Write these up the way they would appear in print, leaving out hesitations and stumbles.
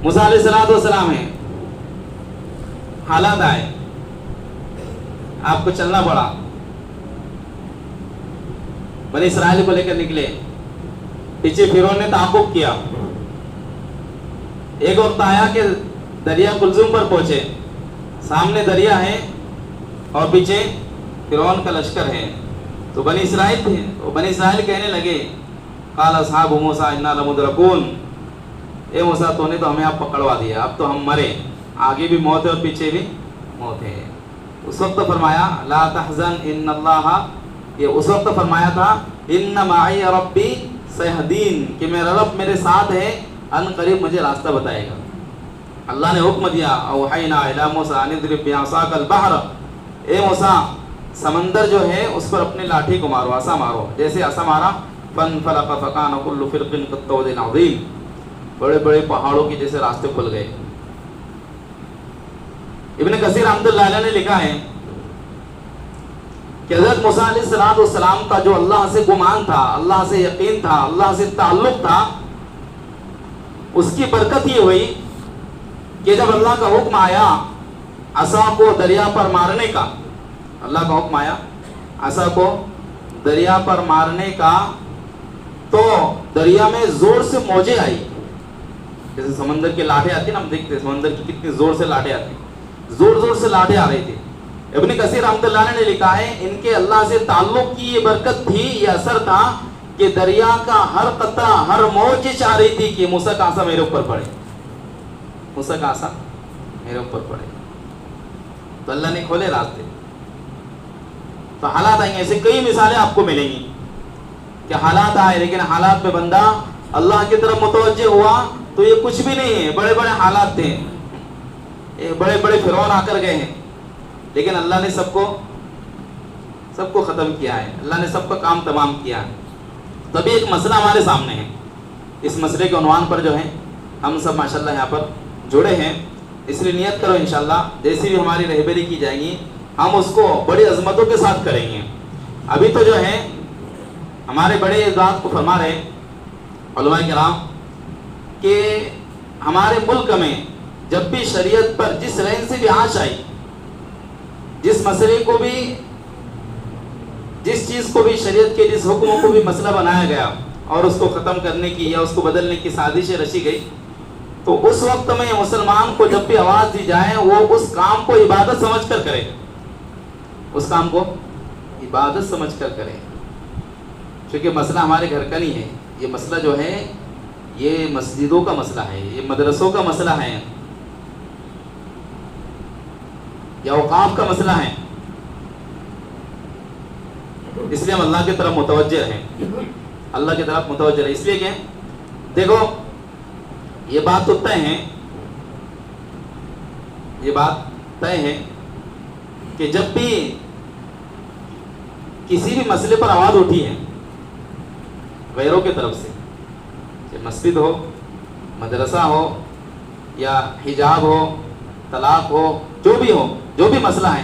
موسیٰ علیہ السلام ہیں، حالات آئے، آپ کو چلنا پڑا، بنی اسرائیل کو لے کر نکلے، پیچھے فرعون نے تعاقب کیا، ایک وقت آیا کہ دریا کلزم پر پہنچے، سامنے دریا ہے اور پیچھے فرعون کا لشکر ہے، تو بنی اسرائیل تھے، تو بنی اسرائیل کہنے لگے قال اصحاب موسیٰ انا لمدرکون، اے موسیٰ تو نے تو ہمیں اب پکڑوا دیا، اب تو ہم مرے، آگے بھی موت ہے اور پیچھے بھی موت ہے۔ اس وقت فرمایا لا تحزن ان اللہ، یہ اس وقت فرمایا تھا ان معی ربی سیہدین، کہ میرا رب میرے ساتھ ہے، ان قریب مجھے راستہ بتائے گا۔ اللہ نے حکم دیا اوحینا الی موسیٰ ان اضرب بعصاک البحر، اے موسیٰ سمندر جو ہے اس پر اپنی لاٹھی کو مارو، عصا مارو، جیسے عصا مارا فانفلق فکان کل فرق کالطود العظیم، بڑے بڑے پہاڑوں کے جیسے راستے کھل گئے۔ ابن کثیر رحمۃ اللہ علیہ نے لکھا ہے کہ حضرت موسیٰ علیہ السلام کا جو اللہ سے گمان تھا، اللہ سے یقین تھا، اللہ سے تعلق تھا، اس کی برکت یہ ہوئی کہ جب اللہ کا حکم آیا عصا کو دریا پر مارنے کا، اللہ کا حکم آیا عصا کو دریا پر مارنے کا، تو دریا میں زور سے موجیں آئی، جیسے سمندر کی لاٹیں آتی نا، ہم دیکھتے ہیں سمندر کی کتنی زور سے لاٹیں آتی، زور زور سے لاٹیں آ رہی تھی۔ ابن کثیر رحمۃ اللہ علیہ نے لکھا ہے ان کے اللہ سے تعلق کی یہ برکت تھی، یہ اثر تھا کہ دریا کا ہر قطرہ، ہر موج چاہ رہی تھی کہ موسیٰ کا عصا میرے اوپر پڑے، موسیٰ کا عصا میرے اوپر پڑے، تو اللہ نے کھولے راستے۔ تو حالات آئیں گے، ایسے کئی مثالیں آپ کو ملیں گی کہ حالات آئے، لیکن حالات میں بندہ اللہ کی طرف متوجہ ہوا تو یہ کچھ بھی نہیں ہے، بڑے بڑے حالات تھے، بڑے بڑے فرعون آ کر گئے ہیں، لیکن اللہ نے سب کو ختم کیا ہے، اللہ نے سب کا کام تمام کیا ہے۔ تبھی ایک مسئلہ ہمارے سامنے ہے، اس مسئلے کے عنوان پر جو ہے ہم سب ماشاءاللہ یہاں پر جڑے ہیں، اس لیے نیت کرو انشاءاللہ جیسی بھی ہماری رہبری کی جائیں گی ہم اس کو بڑی عظمتوں کے ساتھ کریں گے۔ ابھی تو جو ہے ہمارے بڑے ذات کو فرما رہے علماء کرام کہ ہمارے ملک میں جب بھی شریعت پر جس لائن سے بھی آنچ آئی، جس مسئلے کو بھی، جس چیز کو بھی شریعت کے جس حکموں کو بھی مسئلہ بنایا گیا اور اس کو ختم کرنے کی یا اس کو بدلنے کی سازشیں رچی گئی، تو اس وقت میں مسلمان کو جب بھی آواز دی جائے وہ اس کام کو عبادت سمجھ کر کرے، اس کام کو عبادت سمجھ کر کرے، کیونکہ مسئلہ ہمارے گھر کا نہیں ہے، یہ مسئلہ جو ہے یہ مسجدوں کا مسئلہ ہے، یہ مدرسوں کا مسئلہ ہے، یا اوقاف کا مسئلہ ہے، اس لیے ہم اللہ کی طرف متوجہ ہیں، اللہ کی طرف متوجہ رہے، اس لیے کہ دیکھو یہ بات تو طے ہے، یہ بات طے ہے کہ جب بھی کسی بھی مسئلے پر آواز اٹھی ہے غیروں کی طرف سے، کہ مسجد ہو، مدرسہ ہو، یا حجاب ہو، طلاق ہو، جو بھی مسئلہ ہے،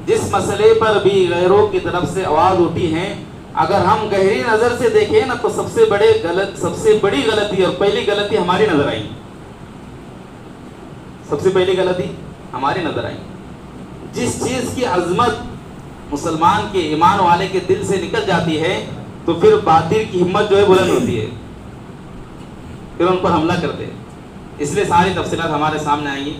جس مسئلے پر بھی غیروں کی طرف سے آواز اٹھی ہے، اگر ہم گہری نظر سے دیکھیں نا تو سب سے بڑی غلطی اور پہلی غلطی ہماری نظر آئی، سب سے پہلی غلطی ہماری نظر آئی۔ جس چیز کی عظمت مسلمان کے ایمان والے کے دل سے نکل جاتی ہے تو پھر باطل کی ہمت جو ہے بلند ہوتی ہے، پھر ان پر حملہ کرتے ہیں، اس لیے ساری تفصیلات ہمارے سامنے آئیں گی۔